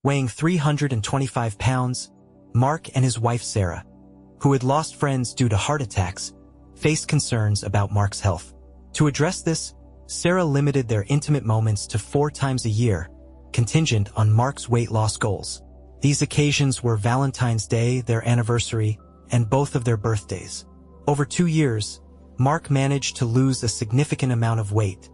Weighing 325 pounds, Mark and his wife Sarah, who had lost friends due to heart attacks, faced concerns about Mark's health. To address this, Sarah limited their intimate moments to 4 times a year, contingent on Mark's weight loss goals. These occasions were Valentine's Day, their anniversary, and both of their birthdays. Over 2 years, Mark managed to lose a significant amount of weight,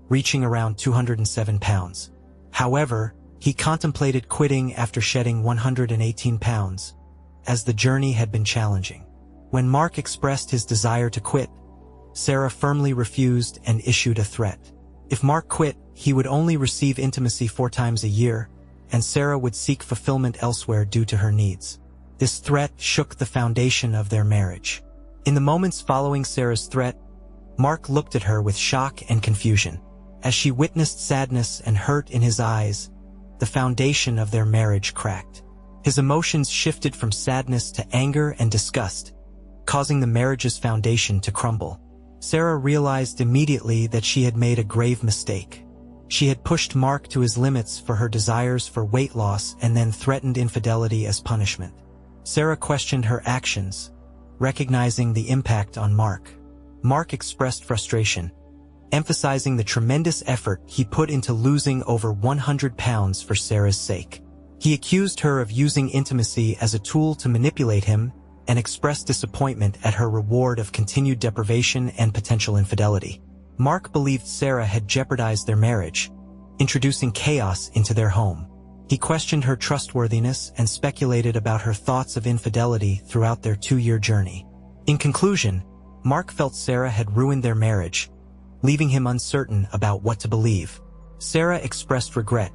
reaching around 207 pounds. However, he contemplated quitting after shedding 118 pounds, as the journey had been challenging. When Mark expressed his desire to quit, Sarah firmly refused and issued a threat. If Mark quit, he would only receive intimacy 4 times a year, and Sarah would seek fulfillment elsewhere due to her needs. This threat shook the foundation of their marriage. In the moments following Sarah's threat, Mark looked at her with shock and confusion. As she witnessed sadness and hurt in his eyes, the foundation of their marriage cracked. His emotions shifted from sadness to anger and disgust, causing the marriage's foundation to crumble. Sarah realized immediately that she had made a grave mistake. She had pushed Mark to his limits for her desires for weight loss and then threatened infidelity as punishment. Sarah questioned her actions, recognizing the impact on Mark. Mark expressed frustration, emphasizing the tremendous effort he put into losing over 100 pounds for Sarah's sake. He accused her of using intimacy as a tool to manipulate him and expressed disappointment at her reward of continued deprivation and potential infidelity. Mark believed Sarah had jeopardized their marriage, introducing chaos into their home. He questioned her trustworthiness and speculated about her thoughts of infidelity throughout their 2-year journey. In conclusion, Mark felt Sarah had ruined their marriage, leaving him uncertain about what to believe. Sarah expressed regret,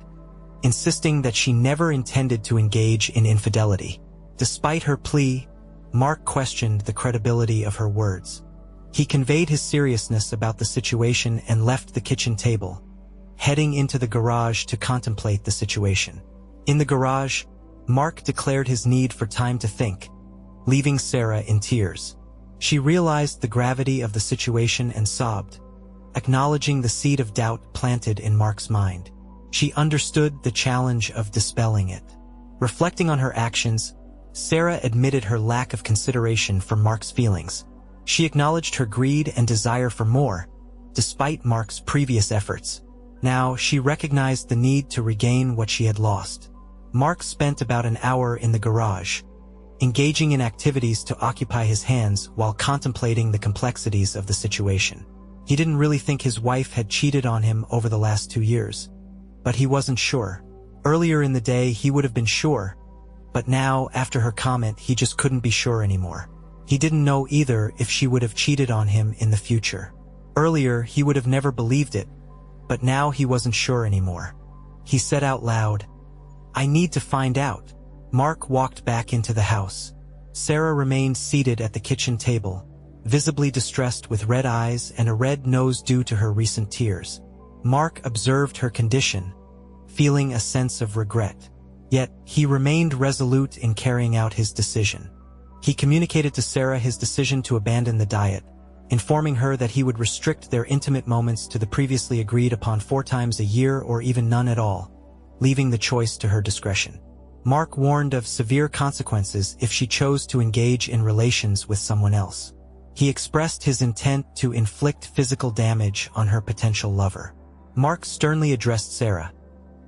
insisting that she never intended to engage in infidelity. Despite her plea, Mark questioned the credibility of her words. He conveyed his seriousness about the situation and left the kitchen table, heading into the garage to contemplate the situation. In the garage, Mark declared his need for time to think, leaving Sarah in tears. She realized the gravity of the situation and sobbed, acknowledging the seed of doubt planted in Mark's mind. She understood the challenge of dispelling it. Reflecting on her actions, Sarah admitted her lack of consideration for Mark's feelings. She acknowledged her greed and desire for more, despite Mark's previous efforts. Now, she recognized the need to regain what she had lost. Mark spent about an hour in the garage, engaging in activities to occupy his hands while contemplating the complexities of the situation. He didn't really think his wife had cheated on him over the last 2 years, but he wasn't sure. Earlier in the day, he would have been sure, but now, after her comment, he just couldn't be sure anymore. He didn't know either if she would have cheated on him in the future. Earlier, he would have never believed it, but now he wasn't sure anymore. He said out loud, "I need to find out." Mark walked back into the house. Sarah remained seated at the kitchen table, visibly distressed with red eyes and a red nose due to her recent tears. Mark observed her condition, feeling a sense of regret. Yet, he remained resolute in carrying out his decision. He communicated to Sarah his decision to abandon the diet, informing her that he would restrict their intimate moments to the previously agreed upon 4 times a year or even none at all, leaving the choice to her discretion. Mark warned of severe consequences if she chose to engage in relations with someone else. He expressed his intent to inflict physical damage on her potential lover. Mark sternly addressed Sarah,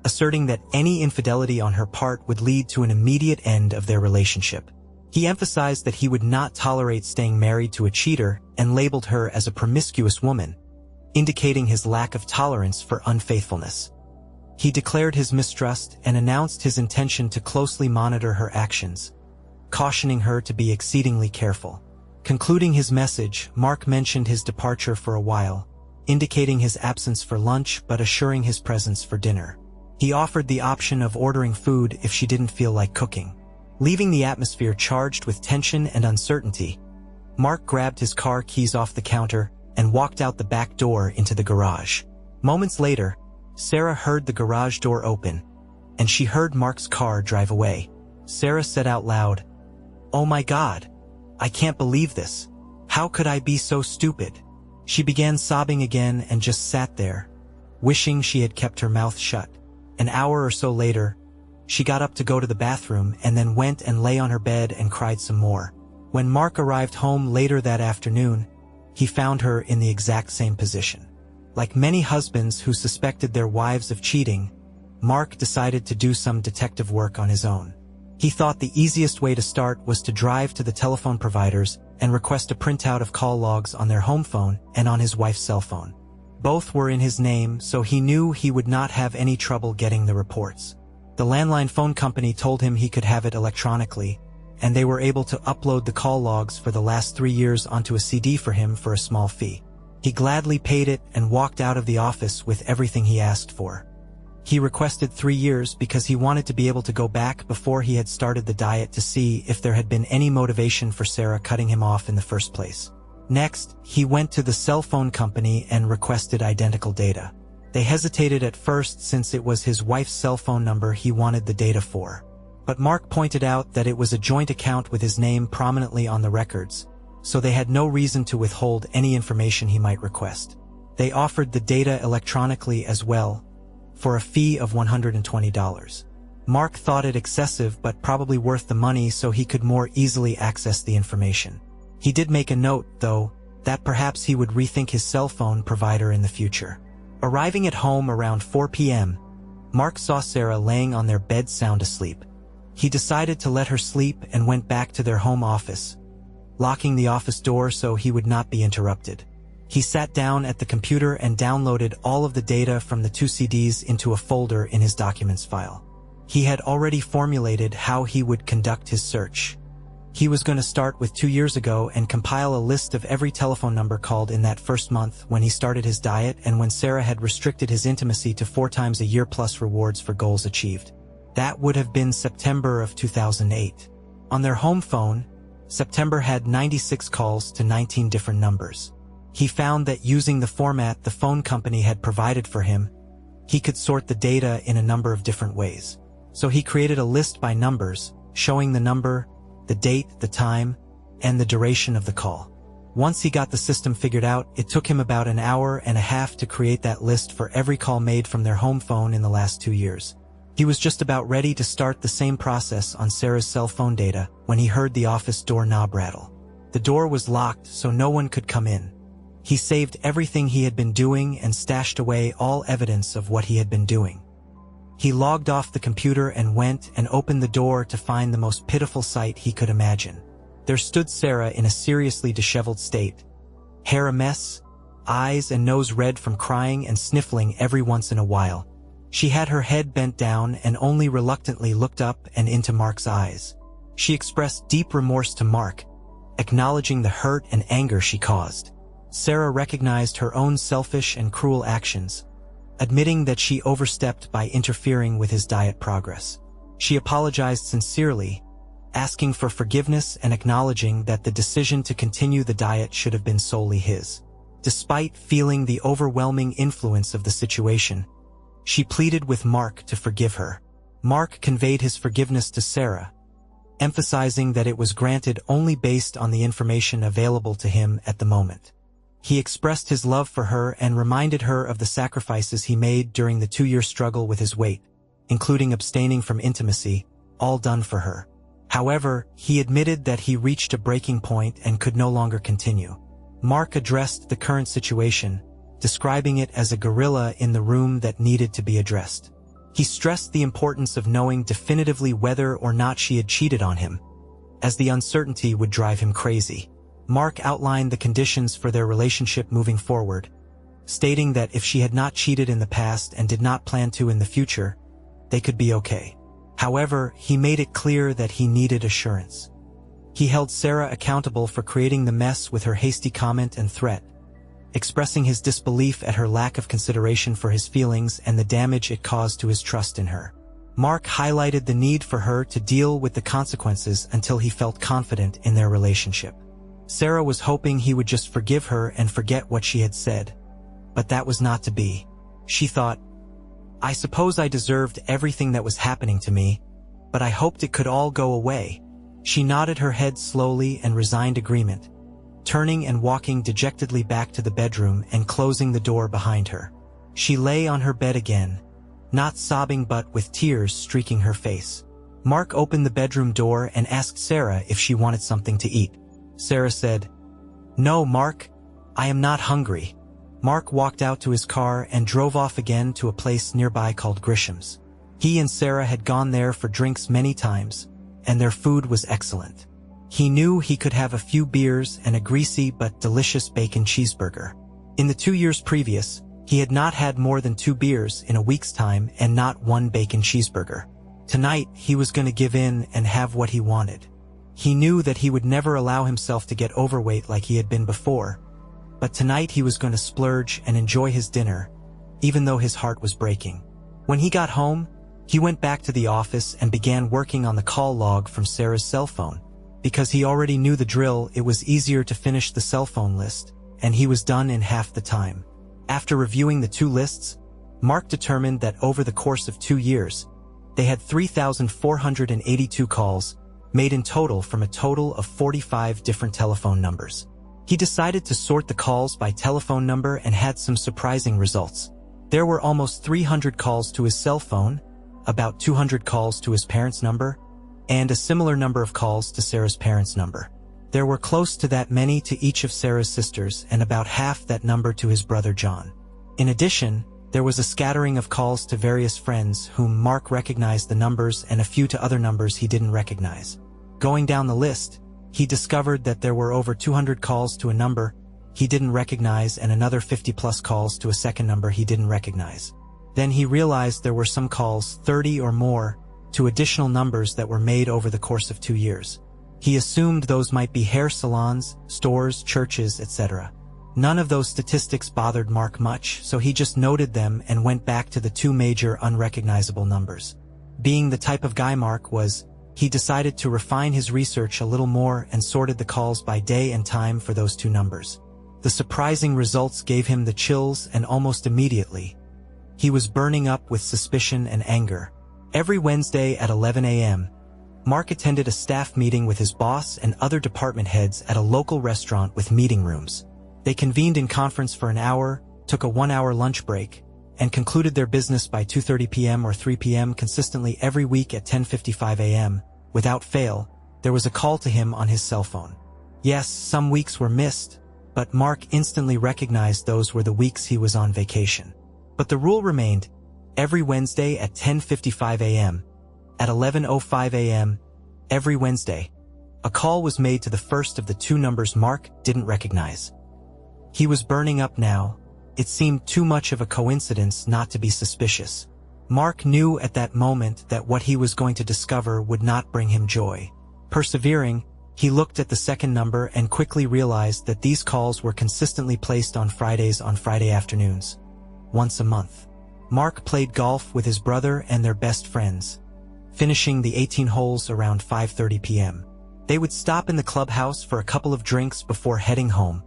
asserting that any infidelity on her part would lead to an immediate end of their relationship. He emphasized that he would not tolerate staying married to a cheater and labeled her as a promiscuous woman, indicating his lack of tolerance for unfaithfulness. He declared his mistrust and announced his intention to closely monitor her actions, cautioning her to be exceedingly careful. Concluding his message, Mark mentioned his departure for a while, indicating his absence for lunch but assuring his presence for dinner. He offered the option of ordering food if she didn't feel like cooking. Leaving the atmosphere charged with tension and uncertainty, Mark grabbed his car keys off the counter and walked out the back door into the garage. Moments later, Sarah heard the garage door open, and she heard Mark's car drive away. Sarah said out loud, "Oh my God, I can't believe this. How could I be so stupid?" She began sobbing again and just sat there, wishing she had kept her mouth shut. An hour or so later, She got up to go to the bathroom and then went and lay on her bed and cried some more. When Mark arrived home later that afternoon, he found her in the exact same position. Like many husbands who suspected their wives of cheating, Mark decided to do some detective work on his own. He thought the easiest way to start was to drive to the telephone providers and request a printout of call logs on their home phone and on his wife's cell phone. Both were in his name, so he knew he would not have any trouble getting the reports. The landline phone company told him he could have it electronically, and they were able to upload the call logs for the last 3 years onto a CD for him for a small fee. He gladly paid it and walked out of the office with everything he asked for. He requested 3 years because he wanted to be able to go back before he had started the diet to see if there had been any motivation for Sarah cutting him off in the first place. Next, he went to the cell phone company and requested identical data. They hesitated at first since it was his wife's cell phone number he wanted the data for. But Mark pointed out that it was a joint account with his name prominently on the records, so they had no reason to withhold any information he might request. They offered the data electronically as well, for a fee of $120. Mark thought it excessive but probably worth the money so he could more easily access the information. He did make a note, though, that perhaps he would rethink his cell phone provider in the future. Arriving at home around 4 p.m., Mark saw Sarah laying on their bed sound asleep. He decided to let her sleep and went back to their home office, locking the office door so he would not be interrupted. He sat down at the computer and downloaded all of the data from the 2 CDs into a folder in his documents file. He had already formulated how he would conduct his search. He was going to start with 2 years ago and compile a list of every telephone number called in that first month when he started his diet and when Sarah had restricted his intimacy to 4 times a year plus rewards for goals achieved. That would have been September of 2008. On their home phone, September had 96 calls to 19 different numbers. He found that using the format the phone company had provided for him, he could sort the data in a number of different ways. So he created a list by numbers, showing the number, the date, the time, and the duration of the call. Once he got the system figured out, it took him about an hour and a half to create that list for every call made from their home phone in the last 2 years. He was just about ready to start the same process on Sarah's cell phone data when he heard the office door knob rattle. The door was locked, so no one could come in. He saved everything he had been doing and stashed away all evidence of what he had been doing. He logged off the computer and went and opened the door to find the most pitiful sight he could imagine. There stood Sarah in a seriously disheveled state, hair a mess, eyes and nose red from crying and sniffling every once in a while. She had her head bent down and only reluctantly looked up and into Mark's eyes. She expressed deep remorse to Mark, acknowledging the hurt and anger she caused. Sarah recognized her own selfish and cruel actions, admitting that she overstepped by interfering with his diet progress. She apologized sincerely, asking for forgiveness and acknowledging that the decision to continue the diet should have been solely his. Despite feeling the overwhelming influence of the situation, she pleaded with Mark to forgive her. Mark conveyed his forgiveness to Sarah, emphasizing that it was granted only based on the information available to him at the moment. He expressed his love for her and reminded her of the sacrifices he made during the 2-year struggle with his weight, including abstaining from intimacy, all done for her. However, he admitted that he reached a breaking point and could no longer continue. Mark addressed the current situation, describing it as a gorilla in the room that needed to be addressed. He stressed the importance of knowing definitively whether or not she had cheated on him, as the uncertainty would drive him crazy. Mark outlined the conditions for their relationship moving forward, stating that if she had not cheated in the past and did not plan to in the future, they could be okay. However, he made it clear that he needed assurance. He held Sarah accountable for creating the mess with her hasty comment and threat, expressing his disbelief at her lack of consideration for his feelings and the damage it caused to his trust in her. Mark highlighted the need for her to deal with the consequences until he felt confident in their relationship. Sarah was hoping he would just forgive her and forget what she had said, but that was not to be. She thought, "I suppose I deserved everything that was happening to me, but I hoped it could all go away." She nodded her head slowly and resigned agreement, turning and walking dejectedly back to the bedroom and closing the door behind her. She lay on her bed again, not sobbing but with tears streaking her face. Mark opened the bedroom door and asked Sarah if she wanted something to eat. Sarah said, "No, Mark, I am not hungry." Mark walked out to his car and drove off again to a place nearby called Grisham's. He and Sarah had gone there for drinks many times, and their food was excellent. He knew he could have a few beers and a greasy but delicious bacon cheeseburger. In the 2 years previous, he had not had more than 2 beers in a week's time and not 1 bacon cheeseburger. Tonight, he was going to give in and have what he wanted. He knew that he would never allow himself to get overweight like he had been before, but tonight he was going to splurge and enjoy his dinner, even though his heart was breaking. When he got home, he went back to the office and began working on the call log from Sarah's cell phone. Because he already knew the drill, it was easier to finish the cell phone list, and he was done in half the time. After reviewing the 2 lists, Mark determined that over the course of 2 years, they had 3,482 calls, made in total from a total of 45 different telephone numbers. He decided to sort the calls by telephone number and had some surprising results. There were almost 300 calls to his cell phone, about 200 calls to his parents' number, and a similar number of calls to Sarah's parents' number. There were close to that many to each of Sarah's sisters and about half that number to his brother John. In addition, there was a scattering of calls to various friends whom Mark recognized the numbers and a few to other numbers he didn't recognize. Going down the list, he discovered that there were over 200 calls to a number he didn't recognize and another 50+ calls to a second number he didn't recognize. Then he realized there were some calls, 30 or more, to additional numbers that were made over the course of 2 years. He assumed those might be hair salons, stores, churches, etc. None of those statistics bothered Mark much, so he just noted them and went back to the 2 major unrecognizable numbers. Being the type of guy Mark was, he decided to refine his research a little more and sorted the calls by day and time for those 2 numbers. The surprising results gave him the chills, and almost immediately, he was burning up with suspicion and anger. Every Wednesday at 11 a.m., Mark attended a staff meeting with his boss and other department heads at a local restaurant with meeting rooms. They convened in conference for an hour, took a 1-hour lunch break, and concluded their business by 2:30 p.m. or 3 p.m. consistently every week at 10:55 a.m. Without fail, there was a call to him on his cell phone. Yes, some weeks were missed, but Mark instantly recognized those were the weeks he was on vacation. But the rule remained: every Wednesday at 10:55 a.m., at 11:05 a.m., every Wednesday, a call was made to the first of the 2 numbers Mark didn't recognize. He was burning up now. It seemed too much of a coincidence not to be suspicious. Mark knew at that moment that what he was going to discover would not bring him joy. Persevering, he looked at the second number and quickly realized that these calls were consistently placed on Fridays on Friday afternoons, once a month. Mark played golf with his brother and their best friends, finishing the 18 holes around 5:30 p.m. They would stop in the clubhouse for a couple of drinks before heading home,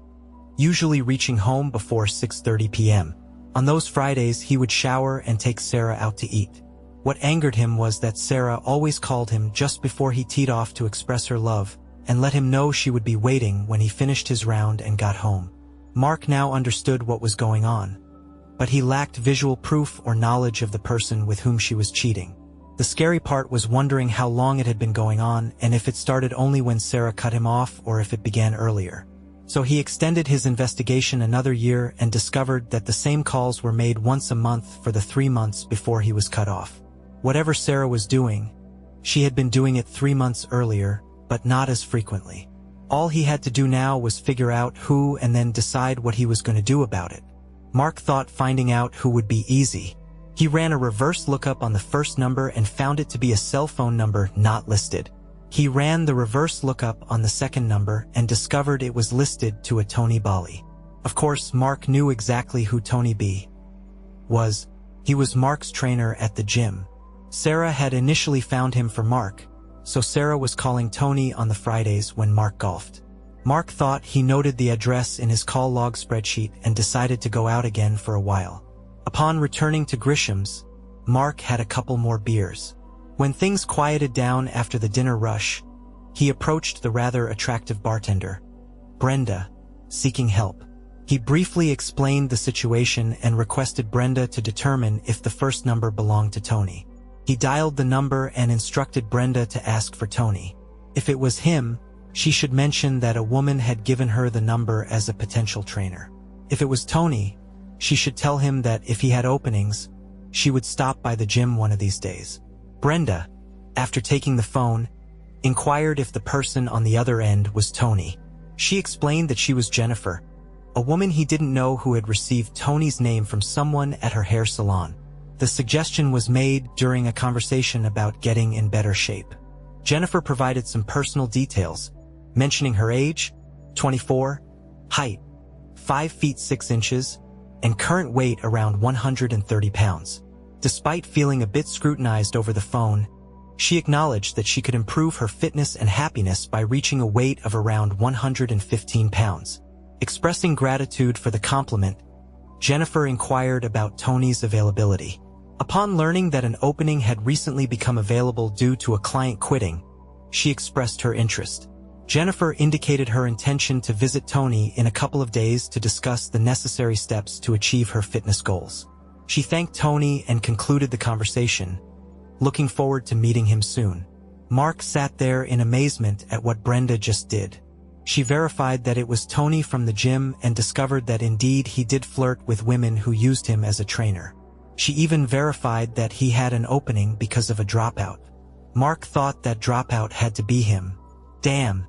usually reaching home before 6:30 p.m. On those Fridays, he would shower and take Sarah out to eat. What angered him was that Sarah always called him just before he teed off to express her love and let him know she would be waiting when he finished his round and got home. Mark now understood what was going on, but he lacked visual proof or knowledge of the person with whom she was cheating. The scary part was wondering how long it had been going on and if it started only when Sarah cut him off or if it began earlier. So he extended his investigation another year and discovered that the same calls were made once a month for the 3 months before he was cut off. Whatever Sarah was doing, she had been doing it 3 months earlier, but not as frequently. All he had to do now was figure out who and then decide what he was going to do about it. Mark thought finding out who would be easy. He ran a reverse lookup on the first number and found it to be a cell phone number not listed. He ran the reverse lookup on the second number and discovered it was listed to a Tony Bali. Of course, Mark knew exactly who Tony B was. He was Mark's trainer at the gym. Sarah had initially found him for Mark, so Sarah was calling Tony on the Fridays when Mark golfed. Mark thought he noted the address in his call log spreadsheet and decided to go out again for a while. Upon returning to Grisham's, Mark had a couple more beers. When things quieted down after the dinner rush, he approached the rather attractive bartender, Brenda, seeking help. He briefly explained the situation and requested Brenda to determine if the first number belonged to Tony. He dialed the number and instructed Brenda to ask for Tony. If it was him, she should mention that a woman had given her the number as a potential trainer. If it was Tony, she should tell him that if he had openings, she would stop by the gym one of these days. Brenda, after taking the phone, inquired if the person on the other end was Tony. She explained that she was Jennifer, a woman he didn't know who had received Tony's name from someone at her hair salon. The suggestion was made during a conversation about getting in better shape. Jennifer provided some personal details, mentioning her age, 24, height, 5 feet 6 inches, and current weight around 130 pounds. Despite feeling a bit scrutinized over the phone, she acknowledged that she could improve her fitness and happiness by reaching a weight of around 115 pounds. Expressing gratitude for the compliment, Jennifer inquired about Tony's availability. Upon learning that an opening had recently become available due to a client quitting, she expressed her interest. Jennifer indicated her intention to visit Tony in a couple of days to discuss the necessary steps to achieve her fitness goals. She thanked Tony and concluded the conversation, looking forward to meeting him soon. Mark sat there in amazement at what Brenda just did. She verified that it was Tony from the gym and discovered that indeed he did flirt with women who used him as a trainer. She even verified that he had an opening because of a dropout. Mark thought that dropout had to be him. Damn.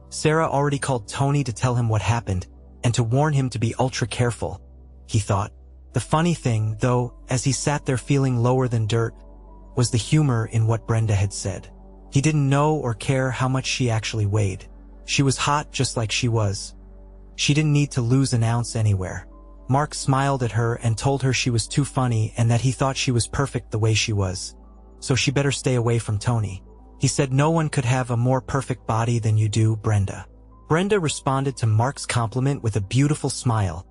Sarah already called Tony to tell him what happened and to warn him to be ultra careful, he thought. The funny thing, though, as he sat there feeling lower than dirt, was the humor in what Brenda had said. He didn't know or care how much she actually weighed. She was hot just like she was. She didn't need to lose an ounce anywhere. Mark smiled at her and told her she was too funny and that he thought she was perfect the way she was. So she better stay away from Tony. He said no one could have a more perfect body than you do, Brenda. Brenda responded to Mark's compliment with a beautiful smile,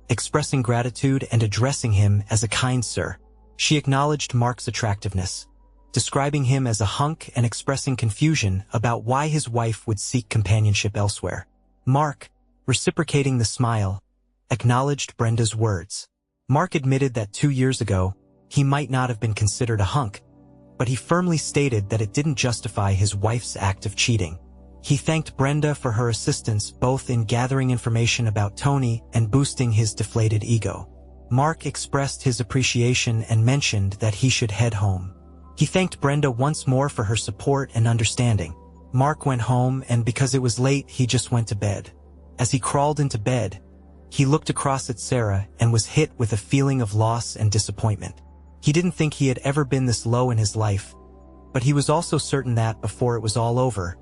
expressing gratitude and addressing him as a kind sir. She acknowledged Mark's attractiveness, describing him as a hunk and expressing confusion about why his wife would seek companionship elsewhere. Mark, reciprocating the smile, acknowledged Brenda's words. Mark admitted that 2 years ago, he might not have been considered a hunk, but he firmly stated that it didn't justify his wife's act of cheating. He thanked Brenda for her assistance both in gathering information about Tony and boosting his deflated ego. Mark expressed his appreciation and mentioned that he should head home. He thanked Brenda once more for her support and understanding. Mark went home, and because it was late, he just went to bed. As he crawled into bed, he looked across at Sarah and was hit with a feeling of loss and disappointment. He didn't think he had ever been this low in his life, but he was also certain that before it was all over,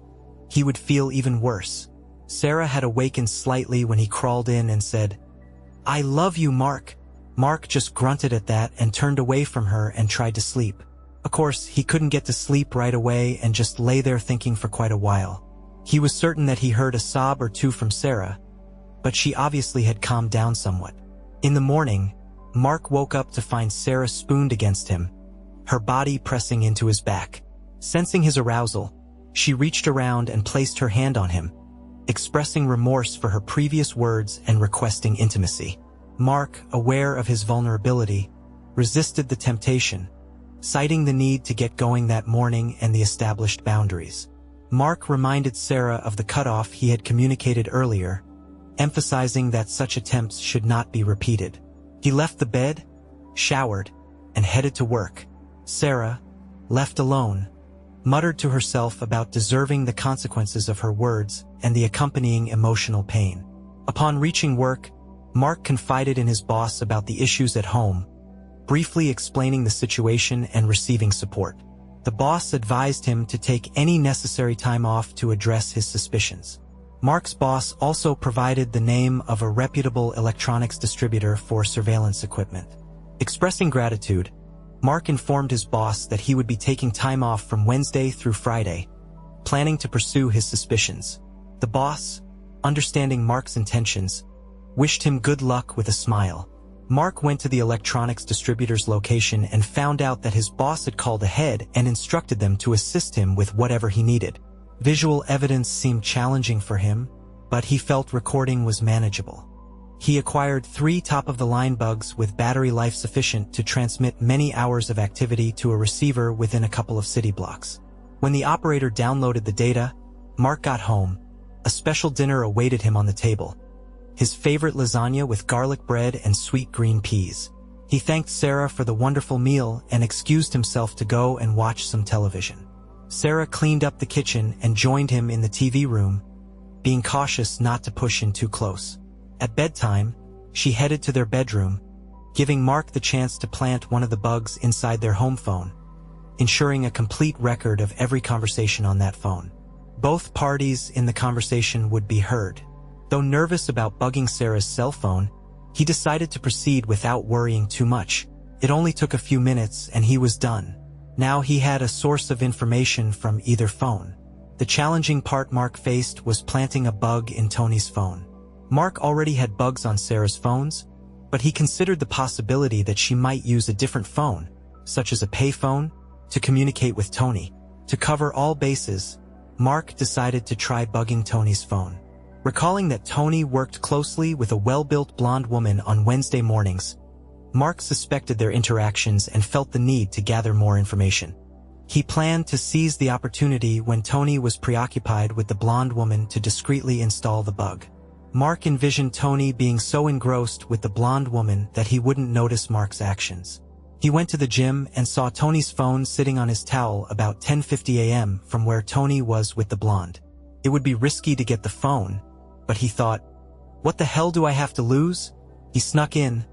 he would feel even worse. Sarah had awakened slightly when he crawled in and said, "I love you, Mark." Mark just grunted at that and turned away from her and tried to sleep. Of course, he couldn't get to sleep right away and just lay there thinking for quite a while. He was certain that he heard a sob or two from Sarah, but she obviously had calmed down somewhat. In the morning, Mark woke up to find Sarah spooned against him, her body pressing into his back. Sensing his arousal, she reached around and placed her hand on him, expressing remorse for her previous words and requesting intimacy. Mark, aware of his vulnerability, resisted the temptation, citing the need to get going that morning and the established boundaries. Mark reminded Sarah of the cutoff he had communicated earlier, emphasizing that such attempts should not be repeated. He left the bed, showered, and headed to work. Sarah, left alone, muttered to herself about deserving the consequences of her words and the accompanying emotional pain. Upon reaching work, Mark confided in his boss about the issues at home, briefly explaining the situation and receiving support. The boss advised him to take any necessary time off to address his suspicions. Mark's boss also provided the name of a reputable electronics distributor for surveillance equipment. Expressing gratitude, Mark informed his boss that he would be taking time off from Wednesday through Friday, planning to pursue his suspicions. The boss, understanding Mark's intentions, wished him good luck with a smile. Mark went to the electronics distributor's location and found out that his boss had called ahead and instructed them to assist him with whatever he needed. Visual evidence seemed challenging for him, but he felt recording was manageable. He acquired 3 top-of-the-line bugs with battery life sufficient to transmit many hours of activity to a receiver within a couple of city blocks. When the operator downloaded the data, Mark got home. A special dinner awaited him on the table. His favorite lasagna with garlic bread and sweet green peas. He thanked Sarah for the wonderful meal and excused himself to go and watch some television. Sarah cleaned up the kitchen and joined him in the TV room, being cautious not to push in too close. At bedtime, she headed to their bedroom, giving Mark the chance to plant one of the bugs inside their home phone, ensuring a complete record of every conversation on that phone. Both parties in the conversation would be heard. Though nervous about bugging Sarah's cell phone, he decided to proceed without worrying too much. It only took a few minutes and he was done. Now he had a source of information from either phone. The challenging part Mark faced was planting a bug in Tony's phone. Mark already had bugs on Sarah's phones, but he considered the possibility that she might use a different phone, such as a payphone, to communicate with Tony. To cover all bases, Mark decided to try bugging Tony's phone. Recalling that Tony worked closely with a well-built blonde woman on Wednesday mornings, Mark suspected their interactions and felt the need to gather more information. He planned to seize the opportunity when Tony was preoccupied with the blonde woman to discreetly install the bug. Mark envisioned Tony being so engrossed with the blonde woman that he wouldn't notice Mark's actions. He went to the gym and saw Tony's phone sitting on his towel about 10:50 a.m. from where Tony was with the blonde. It would be risky to get the phone, but he thought, "What the hell do I have to lose?" He snuck in,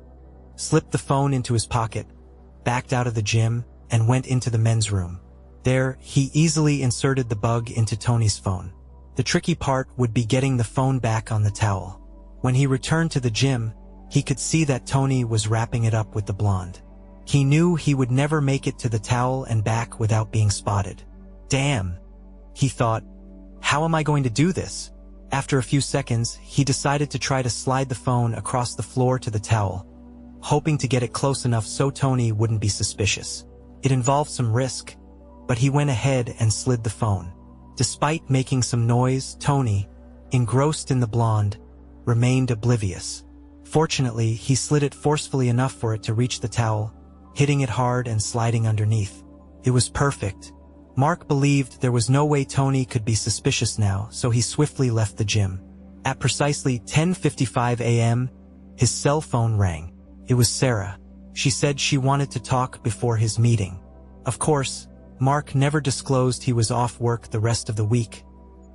slipped the phone into his pocket, backed out of the gym, and went into the men's room. There, he easily inserted the bug into Tony's phone. The tricky part would be getting the phone back on the towel. When he returned to the gym, he could see that Tony was wrapping it up with the blonde. He knew he would never make it to the towel and back without being spotted. Damn, he thought, how am I going to do this? After a few seconds, he decided to try to slide the phone across the floor to the towel, hoping to get it close enough so Tony wouldn't be suspicious. It involved some risk, but he went ahead and slid the phone. Despite making some noise, Tony, engrossed in the blonde, remained oblivious. Fortunately, he slid it forcefully enough for it to reach the towel, hitting it hard and sliding underneath. It was perfect. Mark believed there was no way Tony could be suspicious now, so he swiftly left the gym. At precisely 10:55 a.m., his cell phone rang. It was Sarah. She said she wanted to talk before his meeting. Of course, Mark never disclosed he was off work the rest of the week,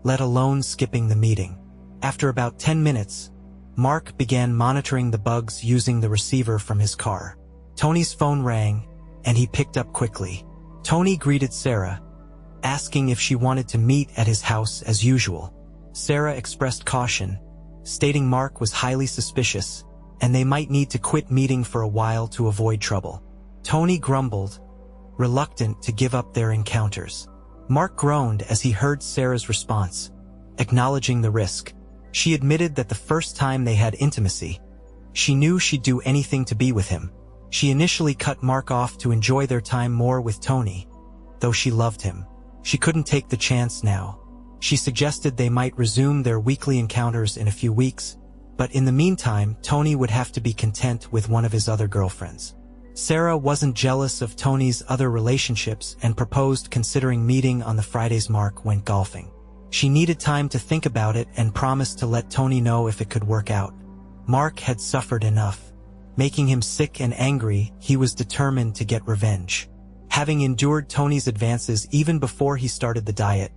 let alone skipping the meeting. After about 10 minutes, Mark began monitoring the bugs using the receiver from his car. Tony's phone rang, and he picked up quickly. Tony greeted Sarah, asking if she wanted to meet at his house as usual. Sarah expressed caution, stating Mark was highly suspicious, and they might need to quit meeting for a while to avoid trouble. Tony grumbled, reluctant to give up their encounters. Mark groaned as he heard Sarah's response, acknowledging the risk. She admitted that the first time they had intimacy, she knew she'd do anything to be with him. She initially cut Mark off to enjoy their time more with Tony, though she loved him. She couldn't take the chance now. She suggested they might resume their weekly encounters in a few weeks, but in the meantime, Tony would have to be content with one of his other girlfriends. Sarah wasn't jealous of Tony's other relationships and proposed considering meeting on the Fridays Mark went golfing. She needed time to think about it and promised to let Tony know if it could work out. Mark had suffered enough. Making him sick and angry, he was determined to get revenge. Having endured Tony's advances even before he started the diet,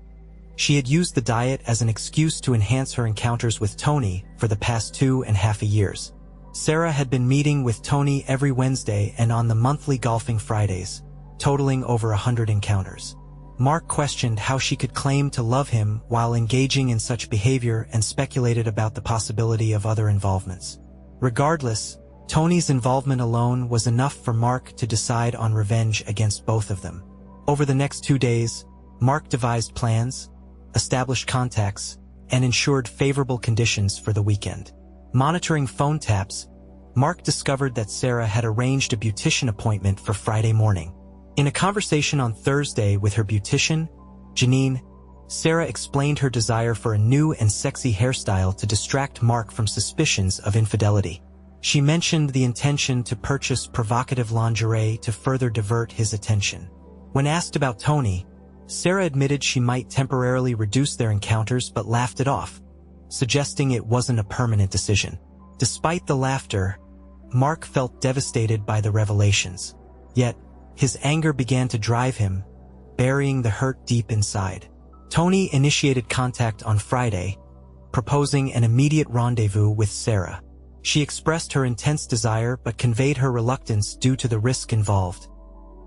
she had used the diet as an excuse to enhance her encounters with Tony for the past 2.5 years. Sarah had been meeting with Tony every Wednesday and on the monthly golfing Fridays, totaling over 100 encounters. Mark questioned how she could claim to love him while engaging in such behavior and speculated about the possibility of other involvements. Regardless, Tony's involvement alone was enough for Mark to decide on revenge against both of them. Over the next 2 days, Mark devised plans, established contacts, and ensured favorable conditions for the weekend. Monitoring phone taps, Mark discovered that Sarah had arranged a beautician appointment for Friday morning. In a conversation on Thursday with her beautician, Janine, Sarah explained her desire for a new and sexy hairstyle to distract Mark from suspicions of infidelity. She mentioned the intention to purchase provocative lingerie to further divert his attention. When asked about Tony, Sarah admitted she might temporarily reduce their encounters but laughed it off, suggesting it wasn't a permanent decision. Despite the laughter, Mark felt devastated by the revelations. Yet, his anger began to drive him, burying the hurt deep inside. Tony initiated contact on Friday, proposing an immediate rendezvous with Sarah. She expressed her intense desire but conveyed her reluctance due to the risk involved,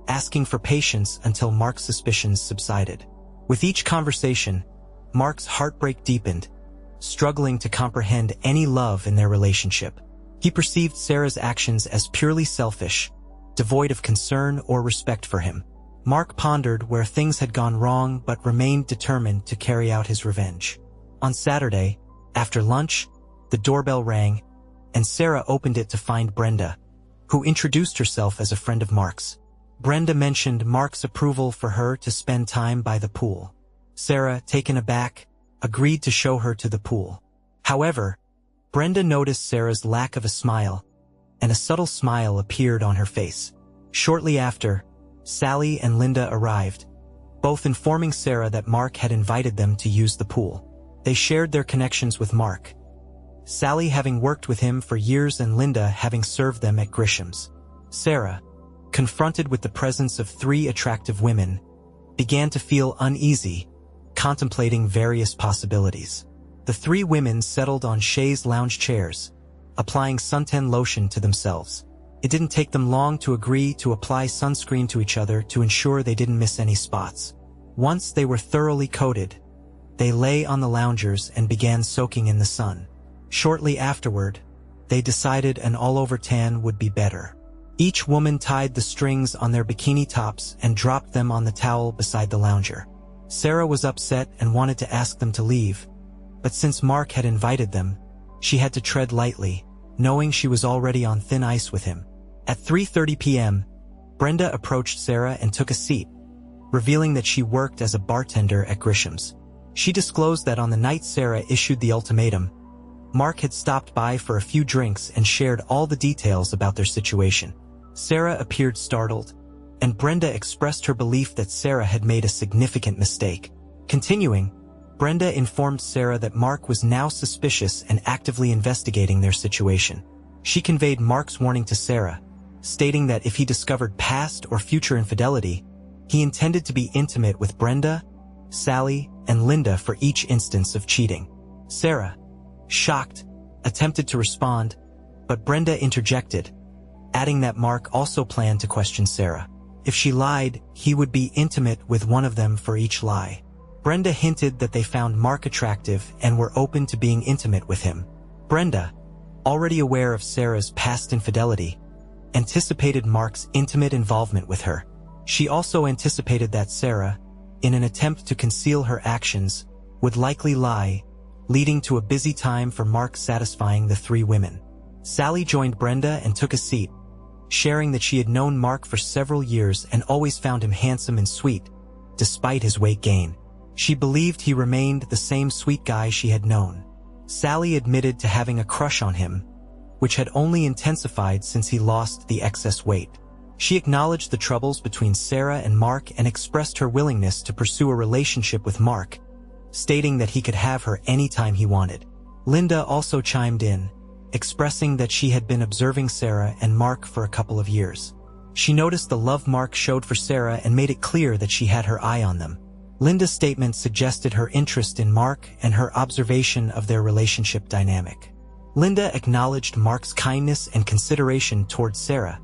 asking for patience until Mark's suspicions subsided. With each conversation, Mark's heartbreak deepened, struggling to comprehend any love in their relationship. He perceived Sarah's actions as purely selfish, devoid of concern or respect for him. Mark pondered where things had gone wrong but remained determined to carry out his revenge. On Saturday, after lunch, the doorbell rang, and Sarah opened it to find Brenda, who introduced herself as a friend of Mark's. Brenda mentioned Mark's approval for her to spend time by the pool. Sarah, taken aback, agreed to show her to the pool. However, Brenda noticed Sarah's lack of a smile, and a subtle smile appeared on her face. Shortly after, Sally and Linda arrived, both informing Sarah that Mark had invited them to use the pool. They shared their connections with Mark, Sally having worked with him for years and Linda having served them at Grisham's. Sarah, confronted with the presence of 3 attractive women, began to feel uneasy, contemplating various possibilities. The 3 women settled on chaise lounge chairs, applying suntan lotion to themselves. It didn't take them long to agree to apply sunscreen to each other to ensure they didn't miss any spots. Once they were thoroughly coated, they lay on the loungers and began soaking in the sun. Shortly afterward, they decided an all-over tan would be better. Each woman tied the strings on their bikini tops and dropped them on the towel beside the lounger. Sarah was upset and wanted to ask them to leave, but since Mark had invited them, she had to tread lightly, knowing she was already on thin ice with him. At 3:30 p.m., Brenda approached Sarah and took a seat, revealing that she worked as a bartender at Grisham's. She disclosed that on the night Sarah issued the ultimatum, Mark had stopped by for a few drinks and shared all the details about their situation. Sarah appeared startled, and Brenda expressed her belief that Sarah had made a significant mistake. Continuing, Brenda informed Sarah that Mark was now suspicious and actively investigating their situation. She conveyed Mark's warning to Sarah, stating that if he discovered past or future infidelity, he intended to be intimate with Brenda, Sally, and Linda for each instance of cheating. Sarah, shocked, attempted to respond, but Brenda interjected, adding that Mark also planned to question Sarah. If she lied, he would be intimate with one of them for each lie. Brenda hinted that they found Mark attractive and were open to being intimate with him. Brenda, already aware of Sarah's past infidelity, anticipated Mark's intimate involvement with her. She also anticipated that Sarah, in an attempt to conceal her actions, would likely lie, leading to a busy time for Mark satisfying the 3 women. Sally joined Brenda and took a seat, sharing that she had known Mark for several years and always found him handsome and sweet, despite his weight gain. She believed he remained the same sweet guy she had known. Sally admitted to having a crush on him, which had only intensified since he lost the excess weight. She acknowledged the troubles between Sarah and Mark and expressed her willingness to pursue a relationship with Mark, stating that he could have her anytime he wanted. Linda also chimed in, expressing that she had been observing Sarah and Mark for a couple of years. She noticed the love Mark showed for Sarah and made it clear that she had her eye on them. Linda's statement suggested her interest in Mark and her observation of their relationship dynamic. Linda acknowledged Mark's kindness and consideration towards Sarah,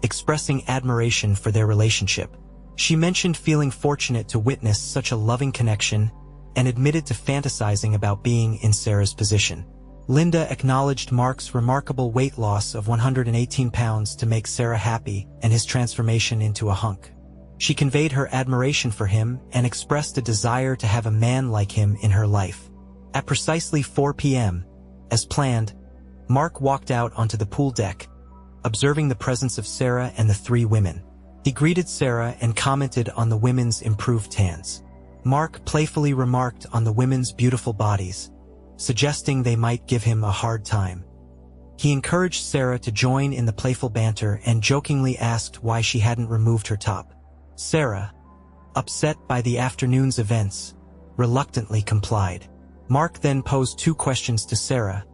expressing admiration for their relationship. She mentioned feeling fortunate to witness such a loving connection and admitted to fantasizing about being in Sarah's position. Linda acknowledged Mark's remarkable weight loss of 118 pounds to make Sarah happy and his transformation into a hunk. She conveyed her admiration for him and expressed a desire to have a man like him in her life. At precisely 4 p.m., as planned, Mark walked out onto the pool deck, observing the presence of Sarah and the 3 women. He greeted Sarah and commented on the women's improved tans. Mark playfully remarked on the women's beautiful bodies, suggesting they might give him a hard time. He encouraged Sarah to join in the playful banter and jokingly asked why she hadn't removed her top. Sarah, upset by the afternoon's events, reluctantly complied. Mark then posed 2 questions to Sarah,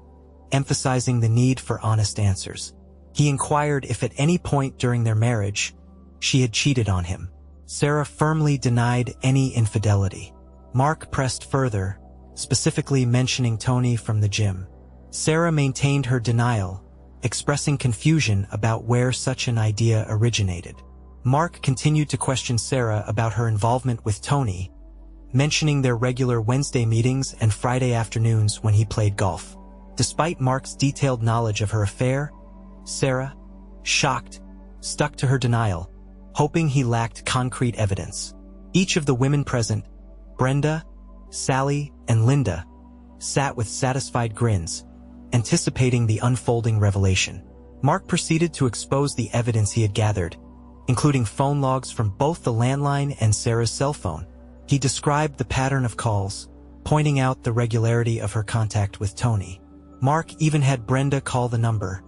emphasizing the need for honest answers. He inquired if at any point during their marriage, she had cheated on him. Sarah firmly denied any infidelity. Mark pressed further, specifically mentioning Tony from the gym. Sarah maintained her denial, expressing confusion about where such an idea originated. Mark continued to question Sarah about her involvement with Tony, mentioning their regular Wednesday meetings and Friday afternoons when he played golf. Despite Mark's detailed knowledge of her affair, Sarah, shocked, stuck to her denial, hoping he lacked concrete evidence. Each of the women present, Brenda, Sally, and Linda, sat with satisfied grins, anticipating the unfolding revelation. Mark proceeded to expose the evidence he had gathered, including phone logs from both the landline and Sarah's cell phone. He described the pattern of calls, pointing out the regularity of her contact with Tony. Mark even had Brenda call the number,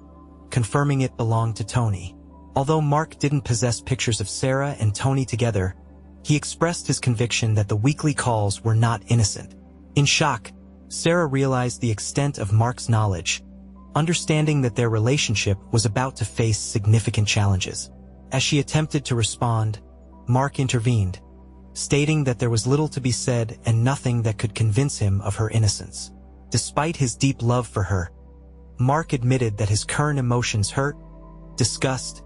confirming it belonged to Tony. Although Mark didn't possess pictures of Sarah and Tony together, he expressed his conviction that the weekly calls were not innocent. In shock, Sarah realized the extent of Mark's knowledge, understanding that their relationship was about to face significant challenges. As she attempted to respond, Mark intervened, stating that there was little to be said and nothing that could convince him of her innocence. Despite his deep love for her, Mark admitted that his current emotions hurt, disgust,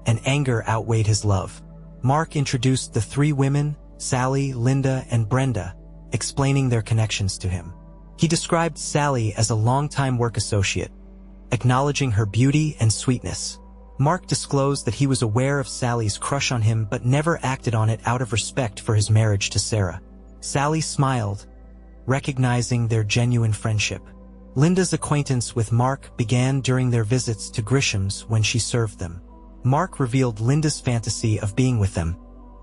and anger outweighed his love. Mark introduced the 3 women, Sally, Linda, and Brenda, explaining their connections to him. He described Sally as a longtime work associate, acknowledging her beauty and sweetness. Mark disclosed that he was aware of Sally's crush on him but never acted on it out of respect for his marriage to Sarah. Sally smiled, recognizing their genuine friendship. Linda's acquaintance with Mark began during their visits to Grisham's when she served them. Mark revealed Linda's fantasy of being with them,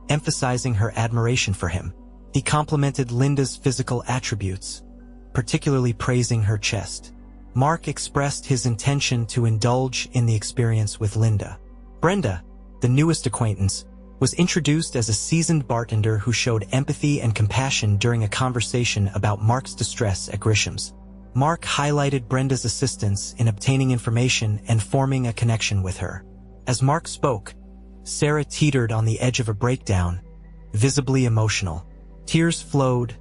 emphasizing her admiration for him. He complimented Linda's physical attributes, particularly praising her chest. Mark expressed his intention to indulge in the experience with Linda. Brenda, the newest acquaintance, was introduced as a seasoned bartender who showed empathy and compassion during a conversation about Mark's distress at Grisham's. Mark highlighted Brenda's assistance in obtaining information and forming a connection with her. As Mark spoke, Sarah teetered on the edge of a breakdown, visibly emotional. Tears flowed,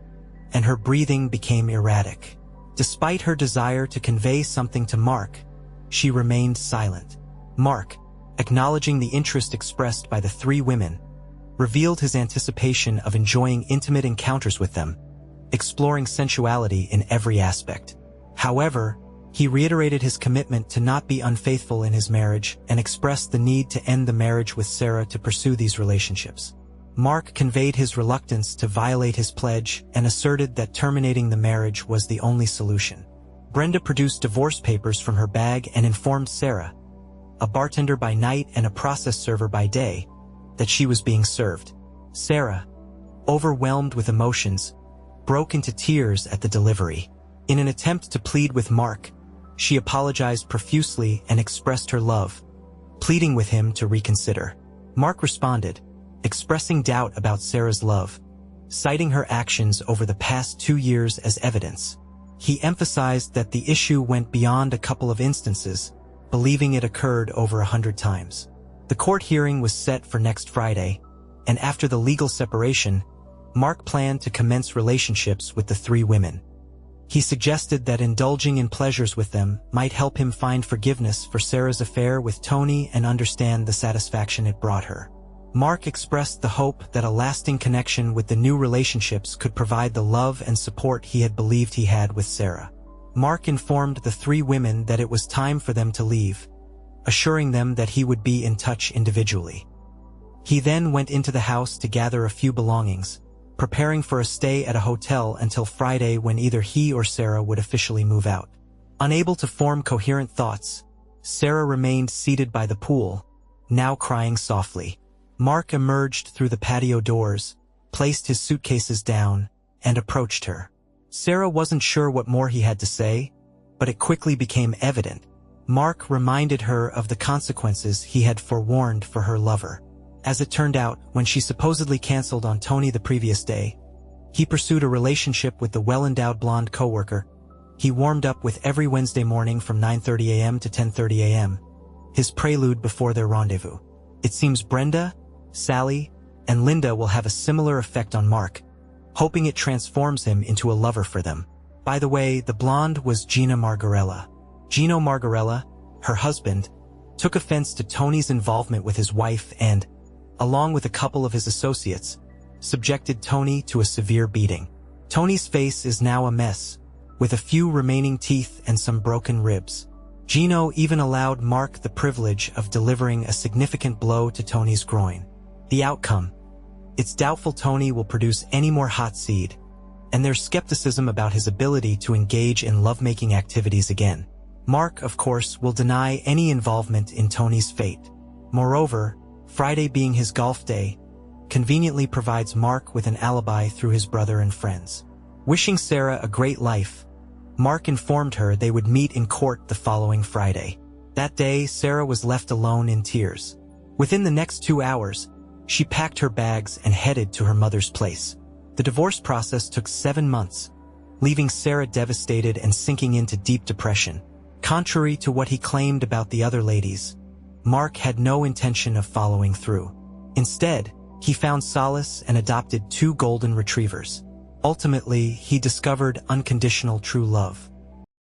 and her breathing became erratic. Despite her desire to convey something to Mark, she remained silent. Mark, acknowledging the interest expressed by the 3 women, revealed his anticipation of enjoying intimate encounters with them, exploring sensuality in every aspect. However, he reiterated his commitment to not be unfaithful in his marriage and expressed the need to end the marriage with Sarah to pursue these relationships. Mark conveyed his reluctance to violate his pledge and asserted that terminating the marriage was the only solution. Brenda produced divorce papers from her bag and informed Sarah, a bartender by night and a process server by day, that she was being served. Sarah, overwhelmed with emotions, broke into tears at the delivery. In an attempt to plead with Mark, she apologized profusely and expressed her love, pleading with him to reconsider. Mark responded, expressing doubt about Sarah's love, citing her actions over the past 2 years as evidence. He emphasized that the issue went beyond a couple of instances, believing it occurred over 100 times. The court hearing was set for next Friday, and after the legal separation, Mark planned to commence relationships with the 3 women. He suggested that indulging in pleasures with them might help him find forgiveness for Sarah's affair with Tony and understand the satisfaction it brought her. Mark expressed the hope that a lasting connection with the new relationships could provide the love and support he had believed he had with Sarah. Mark informed the 3 women that it was time for them to leave, assuring them that he would be in touch individually. He then went into the house to gather a few belongings, preparing for a stay at a hotel until Friday when either he or Sarah would officially move out. Unable to form coherent thoughts, Sarah remained seated by the pool, now crying softly. Mark emerged through the patio doors, placed his suitcases down, and approached her. Sarah wasn't sure what more he had to say, but it quickly became evident. Mark reminded her of the consequences he had forewarned for her lover. As it turned out, when she supposedly canceled on Tony the previous day, he pursued a relationship with the well-endowed blonde coworker. He warmed up with every Wednesday morning from 9:30 a.m. to 10:30 a.m., his prelude before their rendezvous. It seems Brenda, Sally, and Linda will have a similar effect on Mark, hoping it transforms him into a lover for them. By the way, the blonde was Gina Margarella. Gino Margarella, her husband, took offense to Tony's involvement with his wife and, along with a couple of his associates, subjected Tony to a severe beating. Tony's face is now a mess, with a few remaining teeth and some broken ribs. Gino even allowed Mark the privilege of delivering a significant blow to Tony's groin. The outcome: it's doubtful Tony will produce any more hot seed, and there's skepticism about his ability to engage in lovemaking activities again. Mark, of course, will deny any involvement in Tony's fate. Moreover, Friday being his golf day, conveniently provides Mark with an alibi through his brother and friends. Wishing Sarah a great life, Mark informed her they would meet in court the following Friday. That day, Sarah was left alone in tears. Within the next 2 hours, she packed her bags and headed to her mother's place. The divorce process took 7 months, leaving Sarah devastated and sinking into deep depression. Contrary to what he claimed about the other ladies, Mark had no intention of following through. Instead, he found solace and adopted 2 golden retrievers. Ultimately, he discovered unconditional true love.